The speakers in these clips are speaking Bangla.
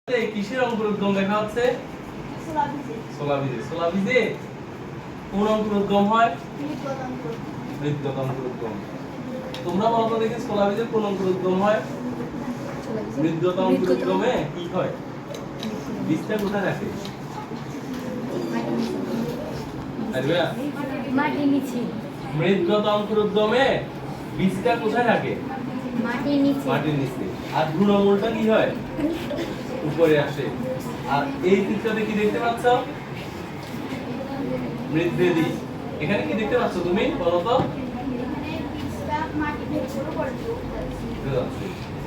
কিসের অঙ্কুরোদ্গম দেখা হচ্ছে? সোলাবিজে কোন অঙ্কুরোদ্গম হয়? মৃদ্গত অঙ্কুরোদ্গম। তোমরা বলো তো দেখি সোলাবিজে কোন অঙ্কুরোদ্গম হয়? মৃদ্গত অঙ্কুরোদ্গমে কি হয়? বীজটা কোথায় রাখে? মাটির নিচে। মৃদ্গত অঙ্কুরোদ্গমে বীজটা কোথায় রাখে? মাটির নিচে। মাটির নিচে। আর ভ্রূণমূলটা কি হয়? উপরে আসে। আর এই চিত্রতে কি দেখতে পাচ্ছ? মৃদ্বেদী। এখানে কি দেখতে পাচ্ছ তুমি? বলো তো।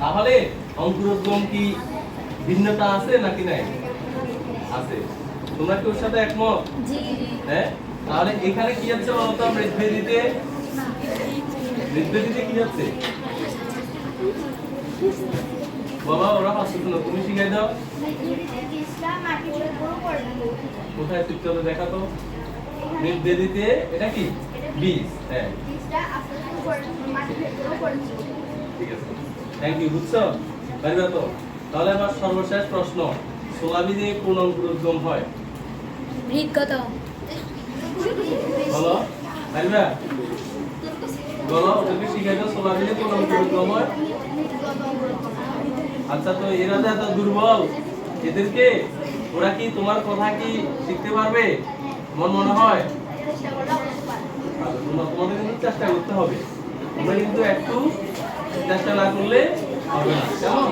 তাহলে অঙ্কুরোদ্গম কি ভিন্নতা আছে নাকি নাই? আছে। তোমরা কি ওর সাথে একমত? জি। হ্যাঁ? তাহলে এখানে কি আছে বলো তো? মৃদ্বেদীতে কি আছে? বাবা ওরা পাচ্ছে না, তুমি শিখাই দাও। কোথায় চিত্রতে দেখা তো? মৃদ্বেদীতে এটা কি? বীজ। হ্যাঁ ঠিক আছে, থ্যাংক ইউ। বুঝছো? পারবে তো? তাহলে আমার সর্বশেষ প্রশ্ন, সোলাবিজে কোন অঙ্কুরোদ্গম হয়? মৃদ্গত। বলো, পারবে? বলো, ওদেরকে শিখাই দাও সোলাবিজে কোন অঙ্কুরোদ্গম হয়? আচ্ছা, তো এরা যে এত দুর্বল, এদেরকে ওরা কি তোমার কথা কি শিখতে পারবে? মনে হয় তোমাদের কিন্তু চেষ্টা করতে হবে। তোমরা কিন্তু একটু চেষ্টা না করলে হবে না, কেমন?